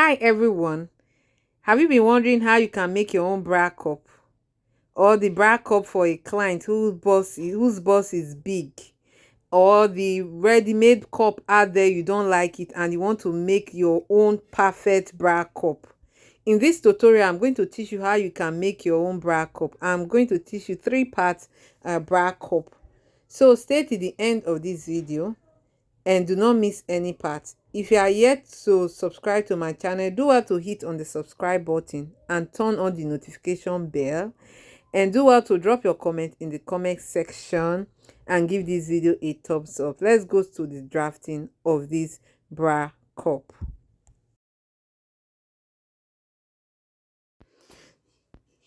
Hi everyone. Have you been wondering how you can make your own bra cup or the bra cup for a client whose boss is big, or the ready-made cup out there you don't like it and you want to make your own perfect bra cup? In this tutorial, I'm going to teach you how you can make your own bra cup. I'm going to teach you 3 parts bra cup. So stay to the end of this video and do not miss any part. If you are yet to subscribe to my channel, do well to hit on the subscribe button and turn on the notification bell, and do well to drop your comment in the comment section and give this video a thumbs up. Let's go to the drafting of this bra cup.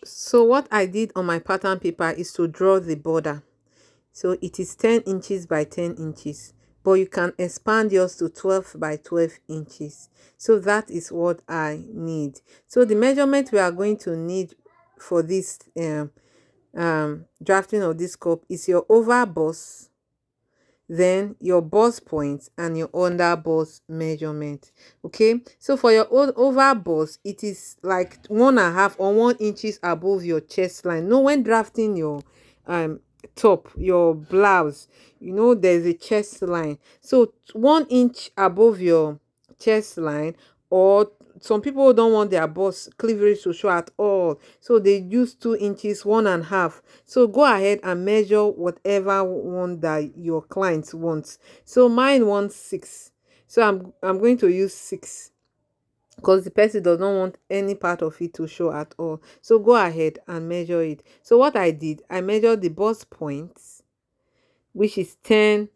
So what I did on my pattern paper is to draw the border. So it is 10 inches by 10 inches, but you can expand yours to 12 by 12 inches. So that is what I need. So the measurement we are going to need for this drafting of this cup is your over bust, then your bust point, and your under bust measurement. Okay, so for your over bust, it is like 1.5 or 1 inches above your chest line. No, when drafting your top, your blouse, there's a chest line, so 1 inch above your chest line. Or some people don't want their bust cleavage to show at all, so they use 2 inches, 1.5. So go ahead and measure whatever one that your client wants. So mine wants 6, so I'm going to use 6 because the person does not want any part of it to show at all. So go ahead and measure it. So what I did, I measured the bust points, which is 10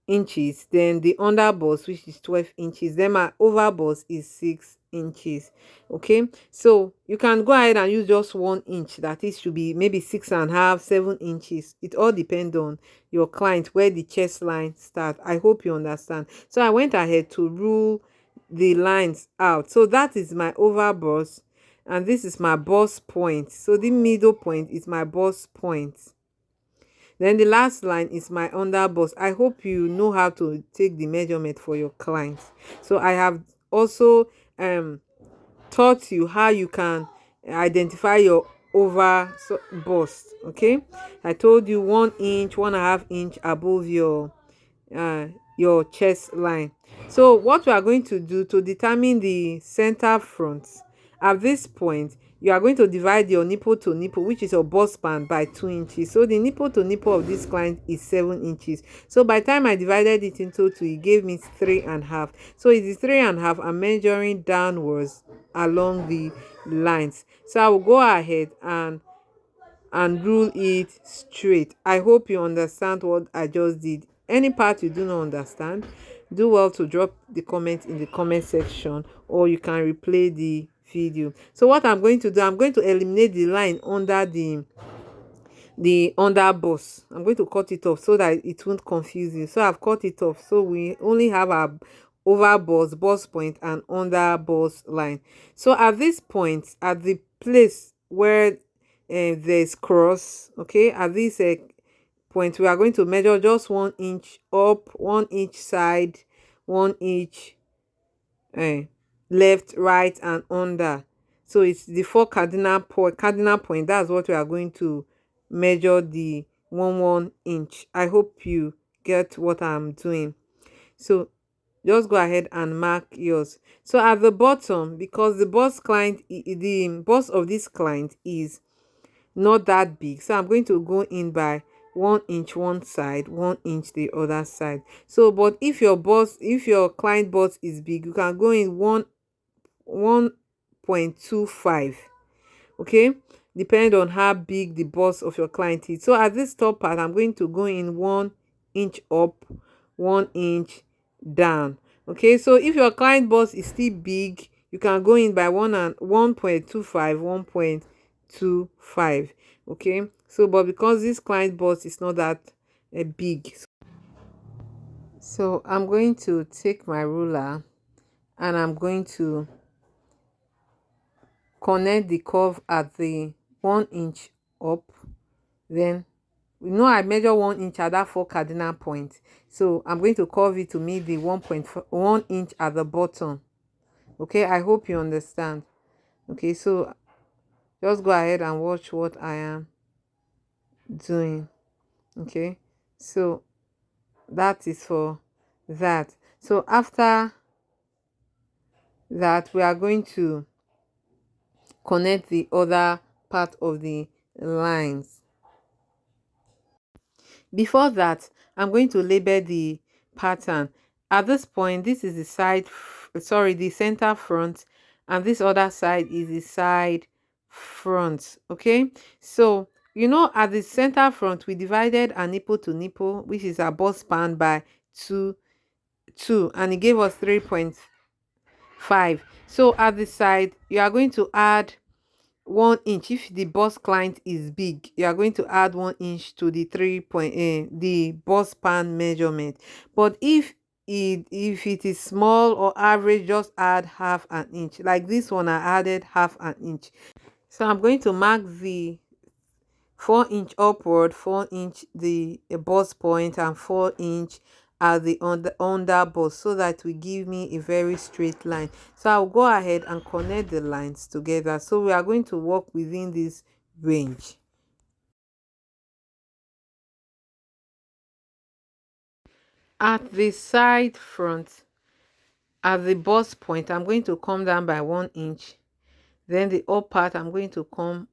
inches, then the under bust, which is 12 inches, then my over bust is 6 inches. Okay, so you can go ahead and use just 1 inch, that is should be maybe 6.5, 7 inches. It all depends on your client, where the chest line starts. I hope you understand. So I went ahead to rule the lines out. So that is my over bust, and this is my bust point. So the middle point is my bust point, then the last line is my under bust. I hope you know how to take the measurement for your clients. So I have also taught you how you can identify your over bust. Okay, I told you 1 inch, 1.5 inch above your chest line. So what we are going to do to determine the center front, at this point you are going to divide your nipple to nipple, which is your bust span, by 2 inches. So the nipple to nipple of this client is 7 inches. So by the time I divided it into 2, it gave me 3.5. So it is 3.5. I'm measuring downwards along the lines. So I will go ahead and rule it straight. I hope you understand what I just did. Any part you do not understand, do well to drop the comment in the comment section, or you can replay the video. So what I'm going to do, I'm going to eliminate the line under the under bust. I'm going to cut it off so that it won't confuse you. So I've cut it off, so we only have our over bust point, and under bust line. So at this point, at the place where there's cross, okay, at this point we are going to measure just 1 inch up, 1 inch side, 1 inch left, right, and under. So it's the 4 cardinal point. That's what we are going to measure the 1 inch. I hope you get what I'm doing. So just go ahead and mark yours. So at the bottom, because the bust of this client is not that big, so I'm going to go in by 1 inch one side, 1 inch the other side. So but if your client bust is big, you can go in 1.25. okay, depend on how big the bust of your client is. So at this top part, I'm going to go in 1 inch up, 1 inch down. Okay, so if your client bust is still big, you can go in by 1.25, 1.25. okay, so but because this client bust is not that big, so I'm going to take my ruler and I'm going to connect the curve at the 1 inch up. Then I measure 1 inch at that 4 cardinal point, so I'm going to curve it to meet the 1.1 inch at the bottom. Okay, I hope you understand. Okay, so just go ahead and watch what I am doing. Okay, so that is for that. So after that, we are going to connect the other part of the lines. Before that, I'm going to label the pattern. At this point, this is the the center front, and this other side is the side front. Okay, so at the center front, we divided a nipple to nipple, which is a bust span, by 2 2, and it gave us 3.5. So at the side, you are going to add 1 inch. If the bust client is big, you are going to add 1 inch to the the bust span measurement. But if it is small or average, just add half an inch. Like this one, I added half an inch. So I'm going to mark the 4 inch upward, 4 inch the bust point, and 4 inch at the under bust, so that will give me a very straight line. So I'll go ahead and connect the lines together. So we are going to work within this range. At the side front, at the bust point, I'm going to come down by 1 inch. Then the up part, I'm going to come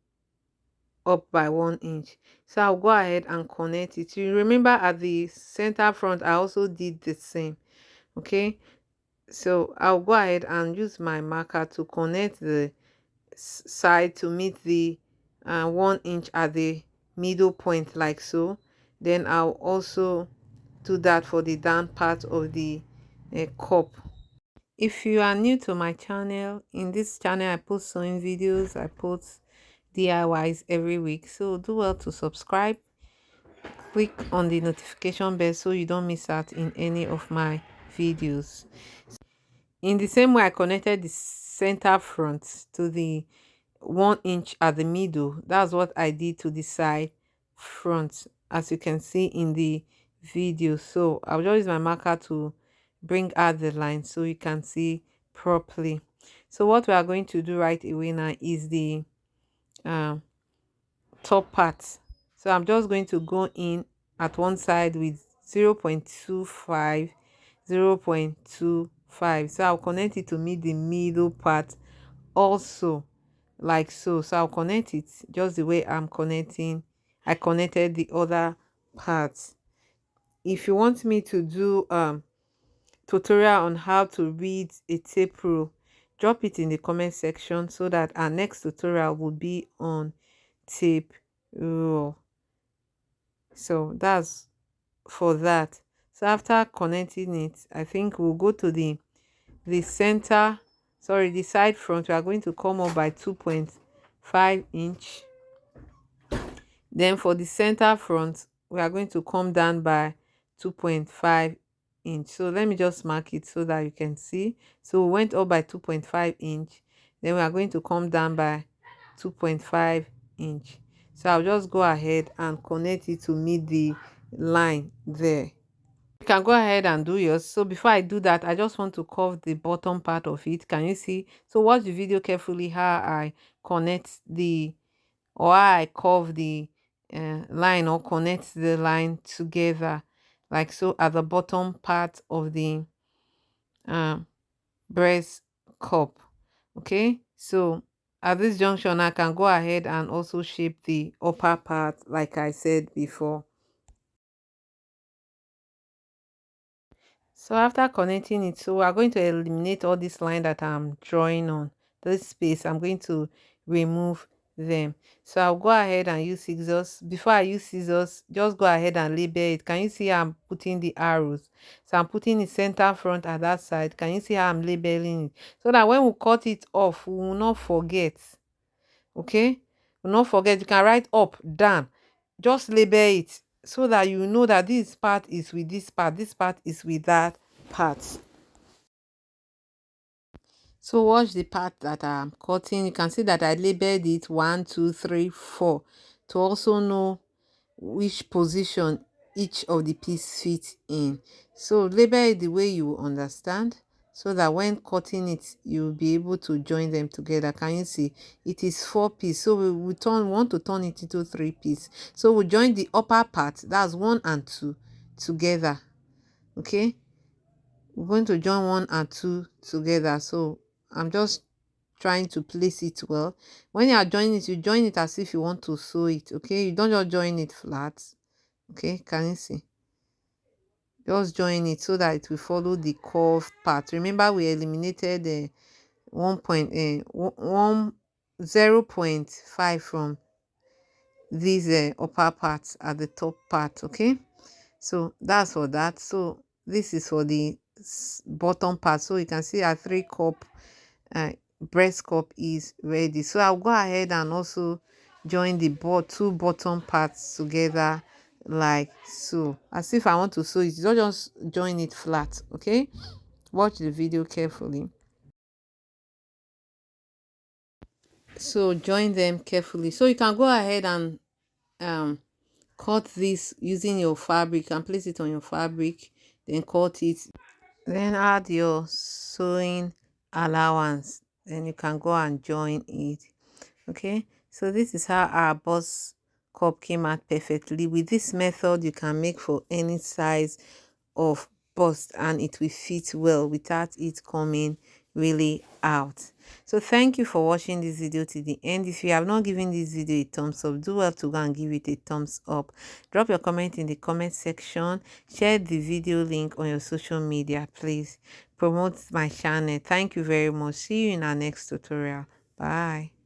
up by 1 inch. So I'll go ahead and connect it. You remember at the center front, I also did the same. Okay, so I'll go ahead and use my marker to connect the side to meet the 1 inch at the middle point, like so. Then I'll also do that for the down part of the cup. If you are new to my channel, in this channel I post sewing videos, I post DIYs every week, so do well to subscribe. Click on the notification bell so you don't miss out in any of my videos. In the same way I connected the center front to the 1 inch at the middle, that's what I did to the side front, as you can see in the video. So I'll just use my marker to bring out the line so you can see properly. So what we are going to do right away now is the um, top part. So I'm just going to go in at one side with 0.25, 0.25. So I'll connect it to meet the middle part also, like so. So I'll connect it just the way I connected the other parts. If you want me to do tutorial on how to read a tape rule, drop it in the comment section so that our next tutorial will be on tape rule. So that's for that. So after connecting it, I think we'll go to the side front. We are going to come up by 2.5 inch. Then for the center front, we are going to come down by 2.5 inch. So let me just mark it so that you can see. So we went up by 2.5 inch. Then we are going to come down by 2.5 inch. So I'll just go ahead and connect it to meet the line there. You can go ahead and do yours. So before I do that, I just want to curve the bottom part of it. Can you see? So watch the video carefully how I connect or I curve the line or connect the line together, like so, at the bottom part of the breast cup. Okay, so at this junction I can go ahead and also shape the upper part like I said before. So after connecting it, so we're going to eliminate all this line that I'm drawing on this space. I'm going to remove them. So I'll go ahead and use scissors. Before I use scissors, just go ahead and label it. Can you see I'm putting the arrows? So I'm putting the center front at that side. Can you see how I'm labeling it? So that when we cut it off, we will not forget. Okay, will not forget. You can write up, down, just label it so that you know that this part is with this part is with that part. So watch the part that I'm cutting. You can see that I labeled it 1, 2, 3, 4 to also know which position each of the piece fits in. So label it the way you understand. so that when cutting it you'll be able to join them together. Can you see? It is 4 piece, so we want to turn it into 3 piece. So we'll join the upper part, that's 1 and 2 together. Okay, we're going to join 1 and 2 together. So I'm just trying to place it well. When you are joining it, you join it as if you want to sew it. Okay, you don't just join it flat. Okay, can you see? Just join it so that it will follow the curved part. Remember, we eliminated the 0.5 from these upper parts at the top part. Okay, so that's for that. So this is for the bottom part. So you can see our 3 cup breast cup is ready. So I'll go ahead and also join the two bottom parts together like so, as if I want to sew it. Don't just join it flat. Okay, watch the video carefully. So join them carefully. So you can go ahead and cut this using your fabric and place it on your fabric, then cut it, then add your sewing allowance, then you can go and join it. Okay, so this is how our bust cup came out perfectly. With this method you can make for any size of bust and it will fit well without it coming really out. So thank you for watching this video to the end. If you have not given this video a thumbs up, do well to go and give it a thumbs up. Drop your comment in the comment section. Share the video link on your social media. Please promote my channel. Thank you very much. See you in our next tutorial. Bye.